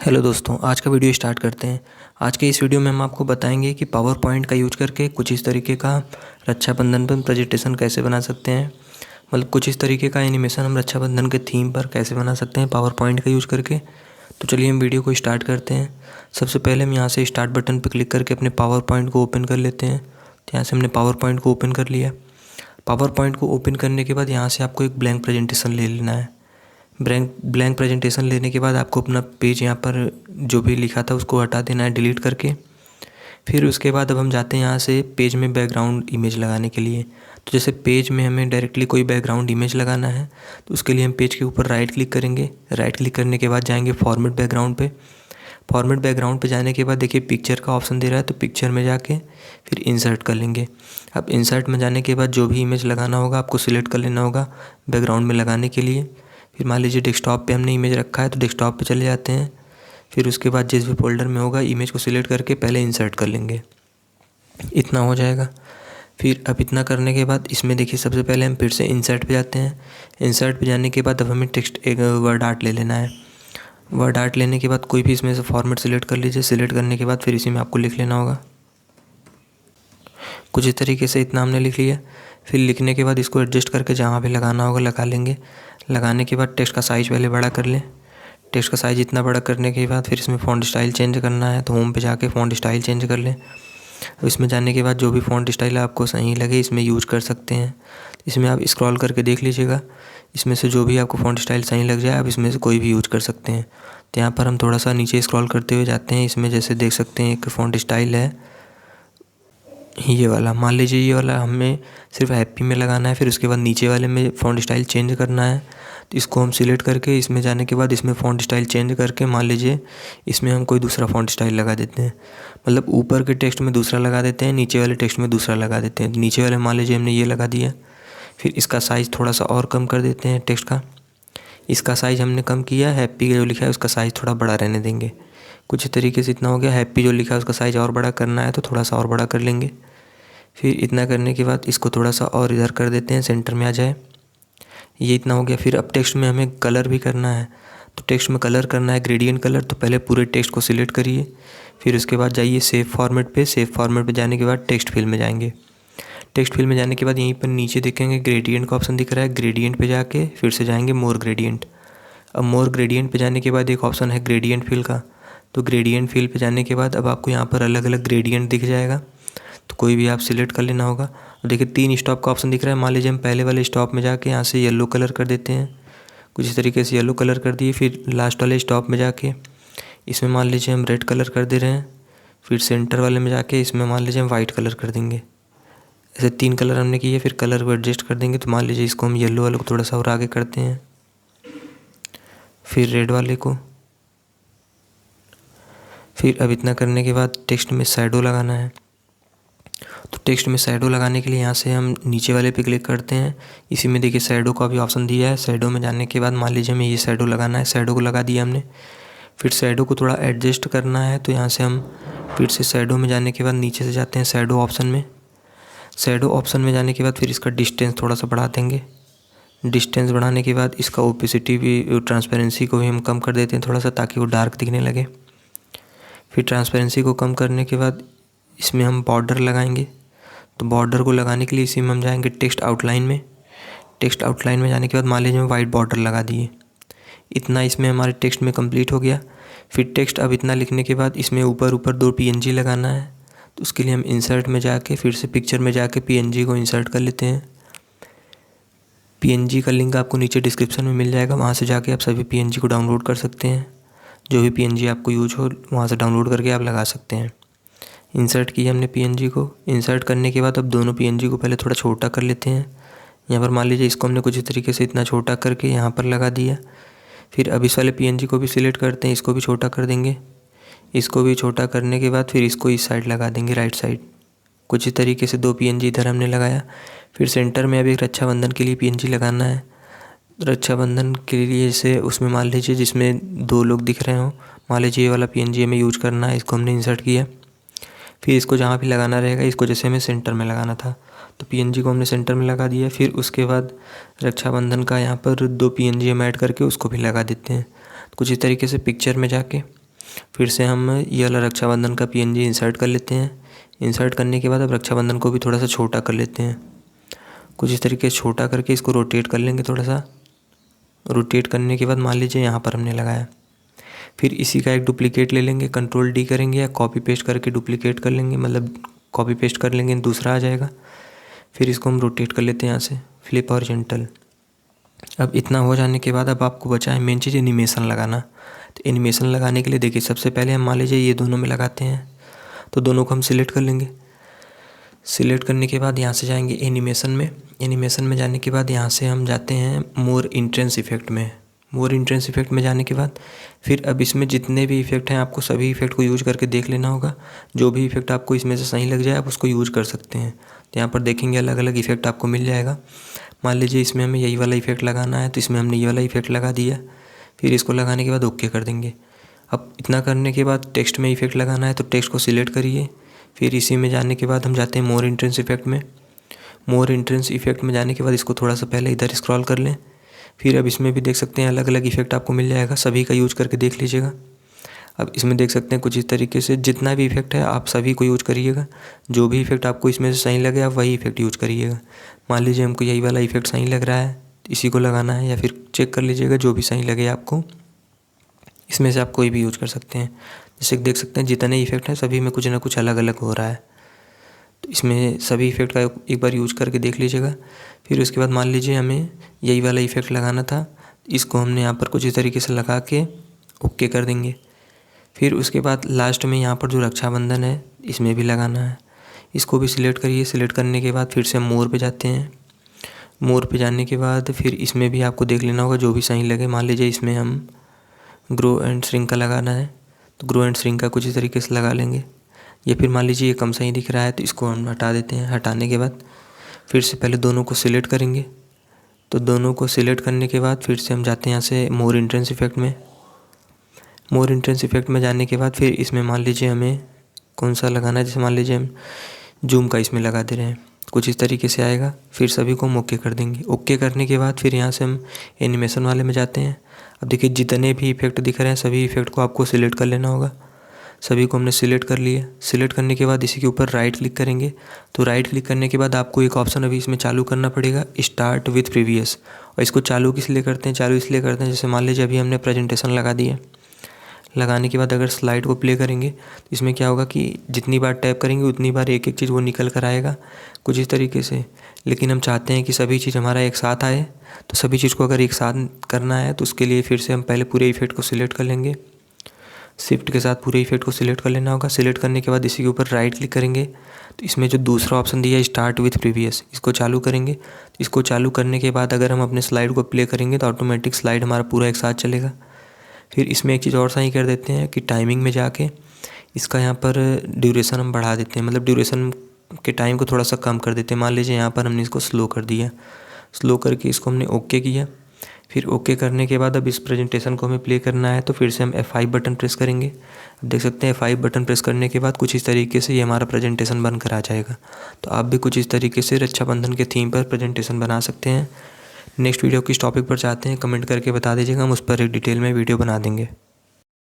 Hello दोस्तों, आज का वीडियो स्टार्ट करते हैं। आज के इस वीडियो में हम आपको बताएंगे कि पावर पॉइंट का यूज करके कुछ इस तरीके का रक्षाबंधन पर प्रेजेंटेशन कैसे बना सकते हैं। मतलब कुछ इस तरीके का एनिमेशन हम रक्षाबंधन के थीम पर कैसे बना सकते हैं पावर पॉइंट का यूज करके। तो चलिए हम वीडियो को स्टार्ट करते हैं। सबसे पहले हम यहाँ से स्टार्ट बटन पर क्लिक करके अपने पावर पॉइंट को ओपन कर लेते हैं। तो यहाँ से हमने पावर पॉइंट को ओपन कर लिया। पावर पॉइंट को ओपन करने के बाद यहाँ से आपको एक ब्लैंक प्रेजेंटेशन ले लेना है। ब्लैंक प्रेजेंटेशन लेने के बाद आपको अपना पेज यहाँ पर जो भी लिखा था उसको हटा देना है डिलीट करके। फिर उसके बाद अब हम जाते हैं यहाँ से पेज में बैकग्राउंड इमेज लगाने के लिए। तो जैसे पेज में हमें डायरेक्टली कोई बैकग्राउंड इमेज लगाना है तो उसके लिए हम पेज के ऊपर राइट क्लिक करेंगे। राइट क्लिक करने के बाद जाएंगे फॉर्मेट बैकग्राउंड पे। फॉर्मेट बैकग्राउंड पे जाने के बाद देखिए पिक्चर का ऑप्शन दे रहा है, तो पिक्चर में जाके फिर इंसर्ट कर लेंगे। अब इंसर्ट में जाने के बाद जो भी इमेज लगाना होगा आपको सिलेक्ट कर लेना होगा बैकग्राउंड में लगाने के लिए। फिर मान लीजिए डेस्कटॉप पे हमने इमेज रखा है तो डेस्कटॉप पे चले जाते हैं। फिर उसके बाद जिस भी फोल्डर में होगा इमेज को सिलेक्ट करके पहले इंसर्ट कर लेंगे। इतना हो जाएगा। फिर अब इतना करने के बाद इसमें देखिए सबसे पहले हम फिर से इंसर्ट पे जाते हैं। इंसर्ट पे जाने के बाद अब हमें टेक्स्ट एक वर्ड आर्ट ले लेना है। वर्ड आर्ट लेने के बाद कोई भी इसमें से फॉर्मेट सिलेक्ट कर लीजिए। सिलेक्ट करने के बाद फिर इसी में आपको लिख लेना होगा। कुछ इस तरीके से इतना हमने लिख लिया। फिर लिखने के बाद इसको एडजस्ट करके जहाँ भी लगाना होगा लगा लेंगे। लगाने के बाद टेक्स्ट का साइज़ पहले बड़ा कर लें। टेक्स्ट का साइज़ इतना बड़ा करने के बाद फिर इसमें फ़ॉन्ट स्टाइल चेंज करना है, तो होम पे जाके फ़ॉन्ट स्टाइल चेंज कर लें। तो इसमें जाने के बाद जो भी फ़ॉन्ट स्टाइल आपको सही लगे इसमें यूज़ कर सकते हैं। इसमें आप स्क्रॉल करके देख लीजिएगा, इसमें से जो भी आपको फ़ॉन्ट स्टाइल सही लग जाए आप इसमें से कोई भी यूज़ कर सकते हैं। तो यहाँ पर हम थोड़ा सा नीचे स्क्रॉल करते हुए जाते हैं। इसमें जैसे देख सकते हैं एक फ़ॉन्ट स्टाइल है ये वाला। मान लीजिए ये वाला हमें सिर्फ हैप्पी में लगाना है। फिर उसके बाद नीचे वाले में फ़ॉन्ट स्टाइल चेंज करना है, तो इसको हम सिलेक्ट करके इसमें जाने के बाद इसमें फ़ॉन्ट स्टाइल चेंज करके मान लीजिए इसमें हम कोई दूसरा फ़ॉन्ट स्टाइल लगा देते हैं। मतलब ऊपर के टेक्स्ट में दूसरा लगा देते हैं, नीचे वाले टेक्स्ट में दूसरा लगा देते हैं। नीचे वाले मान लीजिए हमने ये लगा दिया। फिर इसका साइज़ थोड़ा सा और कम कर देते हैं टेक्स्ट का। इसका साइज़ हमने कम किया। हैप्पी का जो लिखा है उसका साइज़ थोड़ा बड़ा रहने देंगे। कुछ इस तरीके से इतना हो गया। हैप्पी जो लिखा है उसका साइज़ और बड़ा करना है तो थोड़ा सा और बड़ा कर लेंगे। फिर इतना करने के बाद इसको थोड़ा सा और इधर कर देते हैं, सेंटर में आ जाए। ये इतना हो गया। फिर अब टेक्स्ट में हमें कलर भी करना है, तो टेक्स्ट में कलर करना है ग्रेडियंट कलर। तो पहले पूरे टेक्स्ट को सिलेक्ट करिए। फिर उसके बाद जाइए सेव फॉर्मेट पे। सेव फॉर्मेट पे जाने के बाद टेक्स्ट फिल में जाएंगे। टेक्स्ट फिल में जाने के बाद यहीं पर नीचे देखेंगे ग्रेडियंट का ऑप्शन दिख रहा है। ग्रेडियंट पे जाके फिर से जाएंगे मोर ग्रेडियंट। अब मोर ग्रेडियंट पे जाने के बाद एक ऑप्शन है ग्रेडियंट फिल का। तो ग्रेडियंट फिल पे जाने के बाद अब आपको यहाँ पर अलग अलग ग्रेडियंट दिख जाएगा, तो कोई भी आप सिलेक्ट कर लेना होगा। और देखिए 3 स्टॉप का ऑप्शन दिख रहा है। मान लीजिए हम पहले वाले स्टॉप में जाके यहाँ से येलो कलर कर देते हैं। कुछ इस तरीके से येलो कलर कर दिए। फिर लास्ट वाले स्टॉप में जाके इसमें मान लीजिए हम रेड कलर कर दे रहे हैं। फिर सेंटर वाले में जाके इसमें मान लीजिए हम वाइट कलर कर देंगे। ऐसे 3 कलर हमने किए। फिर कलर को एडजस्ट कर देंगे। तो मान लीजिए इसको हम येलो वाले को थोड़ा सा और आगे करते हैं, फिर रेड वाले को। फिर अब इतना करने के बाद टेक्स्ट में शैडो लगाना है। तो टेक्स्ट में शैडो लगाने के लिए यहाँ से हम नीचे वाले पे क्लिक करते हैं। इसी में देखिए शैडो का भी ऑप्शन दिया है। शैडो में जाने के बाद मान लीजिए हमें ये शैडो लगाना है। शैडो को लगा दिया हमने। फिर शैडो को थोड़ा एडजस्ट करना है, तो यहाँ से हम फिर से शैडो में जाने के बाद नीचे से जाते हैं शैडो ऑप्शन में। शैडो ऑप्शन में जाने के बाद फिर इसका डिस्टेंस थोड़ा सा बढ़ा देंगे। डिस्टेंस बढ़ाने के बाद इसका ओपेसिटी भी, ट्रांसपेरेंसी को भी हम कम कर देते हैं थोड़ा सा, ताकि वो डार्क दिखने लगे। फिर ट्रांसपेरेंसी को कम करने के बाद इसमें हम बॉर्डर लगाएंगे। तो बॉर्डर को लगाने के लिए इसी में हम जाएंगे टेक्स्ट आउटलाइन में। टेक्स्ट आउटलाइन में जाने के बाद मान लीजिए हम वाइट बॉर्डर लगा दिए। इतना इसमें हमारे टेक्स्ट में कंप्लीट हो गया। फिर टेक्स्ट अब इतना लिखने के बाद इसमें ऊपर ऊपर 2 PNG लगाना है। तो उसके लिए हम इंसर्ट में जाके फिर से पिक्चर में जाके PNG को इंसर्ट कर लेते हैं। PNG का लिंक आपको नीचे डिस्क्रिप्शन में मिल जाएगा, वहाँ से जाके आप सभी PNG को डाउनलोड कर सकते हैं। जो भी PNG आपको यूज हो वहाँ से डाउनलोड करके आप लगा सकते हैं। इंसर्ट किया हमने PNG को। इंसर्ट करने के बाद अब दोनों PNG को पहले थोड़ा छोटा कर लेते हैं। यहाँ पर मान लीजिए इसको हमने कुछ इस तरीके से इतना छोटा करके यहाँ पर लगा दिया। फिर अब इस वाले PNG को भी सिलेक्ट करते हैं, इसको भी छोटा कर देंगे। इसको भी छोटा करने के बाद फिर इसको इस साइड लगा देंगे, राइट साइड। कुछ इस तरीके से 2 PNG इधर हमने लगाया। फिर सेंटर में अब एक रक्षाबंधन के लिए PNG लगाना है। रक्षाबंधन के लिए जैसे उसमें मान लीजिए जिसमें 2 लोग दिख रहे हों, मान लीजिए ये वाला PNG हमें यूज करना है। इसको हमने इंसर्ट किया। फिर इसको जहाँ भी लगाना रहेगा, इसको जैसे हमें सेंटर में लगाना था तो PNG को हमने सेंटर में लगा दिया। फिर उसके बाद रक्षाबंधन का यहाँ पर 2 PNG हम ऐड करके उसको भी लगा देते हैं। कुछ इस तरीके से पिक्चर में जाके फिर से हम ये वाला रक्षाबंधन का PNG इंसर्ट कर लेते हैं। इंसर्ट करने के बाद अब रक्षाबंधन को भी थोड़ा सा छोटा कर लेते हैं। कुछ इस तरीके से छोटा करके इसको रोटेट कर लेंगे। थोड़ा सा रोटेट करने के बाद मान लीजिए यहाँ पर हमने लगाया। फिर इसी का एक डुप्लीकेट ले लेंगे, Ctrl D करेंगे या कॉपी पेस्ट करके डुप्लीकेट कर लेंगे, मतलब कॉपी पेस्ट कर लेंगे दूसरा आ जाएगा। फिर इसको हम रोटेट कर लेते हैं यहाँ से, फ्लिप हॉरिजॉन्टल। अब इतना हो जाने के बाद अब आपको बचा है मेन चीज़ एनिमेशन लगाना। तो एनिमेशन लगाने के लिए देखिए, सबसे पहले हम मान लीजिए ये दोनों में लगाते हैं, तो दोनों को हम सिलेक्ट कर लेंगे। सिलेक्ट करने के बाद यहाँ से जाएंगे एनिमेशन में। एनिमेशन में जाने के बाद यहाँ से हम जाते हैं मोर इंट्रेंस इफेक्ट में। मोर इंट्रेंस इफेक्ट में जाने के बाद फिर अब इसमें जितने भी इफेक्ट हैं आपको सभी इफेक्ट को यूज करके देख लेना होगा। जो भी इफेक्ट आपको इसमें से सही लग जाए आप उसको यूज कर सकते हैं। तो यहाँ पर देखेंगे अलग अलग इफेक्ट आपको मिल जाएगा। मान लीजिए इसमें हमें यही वाला इफेक्ट लगाना है, तो इसमें हमने ये वाला इफेक्ट लगा दिया। फिर इसको लगाने के बाद ओके कर देंगे। अब इतना करने के बाद टेक्स्ट में इफेक्ट लगाना है, तो टेक्स्ट को सिलेक्ट करिए। फिर इसी में जाने के बाद हम जाते हैं मोर इंट्रेंस इफेक्ट में। मोर इंट्रेंस इफेक्ट में जाने के बाद इसको थोड़ा सा पहले इधर स्क्रॉल कर लें। फिर अब इसमें भी देख सकते हैं अलग अलग इफेक्ट आपको मिल जाएगा, सभी का यूज करके देख लीजिएगा। अब इसमें देख सकते हैं कुछ इस तरीके से जितना भी इफेक्ट है आप सभी को यूज करिएगा। जो भी इफेक्ट आपको इसमें से सही लगे आप वही इफेक्ट यूज करिएगा। मान लीजिए हमको यही वाला इफेक्ट सही लग रहा है, इसी को लगाना है, या फिर चेक कर लीजिएगा जो भी सही लगे आपको। इसमें से आप कोई भी यूज कर सकते हैं। जैसे देख सकते हैं जितने इफेक्ट हैं सभी में कुछ ना कुछ अलग अलग हो रहा है। तो इसमें सभी इफेक्ट का एक बार यूज करके देख लीजिएगा। फिर उसके बाद मान लीजिए हमें यही वाला इफेक्ट लगाना था, इसको हमने यहाँ पर कुछ इस तरीके से लगा के ओके कर देंगे। फिर उसके बाद लास्ट में यहाँ पर जो रक्षाबंधन है इसमें भी लगाना है, इसको भी सिलेक्ट करिए। सिलेक्ट करने के बाद फिर से हम मोर पे जाते हैं। मोर पे जाने के बाद फिर इसमें भी आपको देख लेना होगा जो भी सही लगे। मान लीजिए इसमें हम ग्रो एंड श्रिंक का लगाना है, तो ग्रो एंड श्रिंक का कुछ इस तरीके से लगा लेंगे। या फिर मान लीजिए ये कम सही दिख रहा है तो इसको हम हटा देते हैं। हटाने के बाद फिर से पहले दोनों को सिलेक्ट करेंगे। तो दोनों को सिलेक्ट करने के बाद फिर से हम जाते हैं यहाँ से मोर इंट्रेंस इफेक्ट में। मोर इंट्रेंस इफेक्ट में जाने के बाद फिर इसमें मान लीजिए हमें कौन सा लगाना है, जैसे मान लीजिए हम जूम का इसमें लगा दे रहे हैं, कुछ इस तरीके से आएगा। फिर सभी को हम ओके कर देंगे। ओके करने के बाद फिर यहाँ से हम एनिमेशन वाले में जाते हैं। अब देखिए जितने भी इफेक्ट दिख रहे हैं सभी इफेक्ट को आपको सिलेक्ट कर लेना होगा। सभी को हमने सिलेक्ट कर लिए। सिलेक्ट करने के बाद इसी के ऊपर राइट क्लिक करेंगे। तो राइट क्लिक करने के बाद आपको एक ऑप्शन अभी इसमें चालू करना पड़ेगा, स्टार्ट विथ प्रीवियस। और इसको चालू किस लिए करते हैं, चालू इसलिए करते हैं जैसे मान लीजिए अभी हमने प्रेजेंटेशन लगा दी है। लगाने के बाद अगर स्लाइड को प्ले करेंगे तो इसमें क्या होगा कि जितनी बार टैप करेंगे उतनी बार एक एक चीज़ वो निकल कर आएगा, कुछ इस तरीके से। लेकिन हम चाहते हैं कि सभी चीज़ हमारा एक साथ आए, तो सभी चीज़ को अगर एक साथ करना है तो उसके लिए फिर से हम पहले पूरे इफेक्ट को सिलेक्ट कर लेंगे। शिफ्ट के साथ पूरे इफेक्ट को सिलेक्ट कर लेना होगा। सिलेक्ट करने के बाद इसी के ऊपर राइट क्लिक करेंगे तो इसमें जो दूसरा ऑप्शन दिया है स्टार्ट विथ प्रीवियस, इसको चालू करेंगे। इसको चालू करने के बाद अगर हम अपने स्लाइड को प्ले करेंगे तो ऑटोमेटिक स्लाइड हमारा पूरा एक साथ चलेगा। फिर इसमें एक चीज़ और सही कर देते हैं कि टाइमिंग में जाके इसका यहाँ पर ड्यूरेशन हम बढ़ा देते हैं, मतलब ड्यूरेशन के टाइम को थोड़ा सा कम कर देते हैं। मान लीजिए यहाँ पर हमने इसको स्लो कर दिया, स्लो करके इसको हमने ओके किया। फिर ओके करने के बाद अब इस प्रेजेंटेशन को हमें प्ले करना है तो फिर से हम F5 बटन प्रेस करेंगे। अब देख सकते हैं F5 बटन प्रेस करने के बाद कुछ इस तरीके से ये हमारा प्रेजेंटेशन बनकर आ जाएगा। तो आप भी कुछ इस तरीके से रक्षाबंधन के थीम पर प्रेजेंटेशन बना सकते हैं। नेक्स्ट वीडियो किस टॉपिक पर चाहते हैं कमेंट करके बता दीजिएगा, हम उस पर एक डिटेल में वीडियो बना देंगे।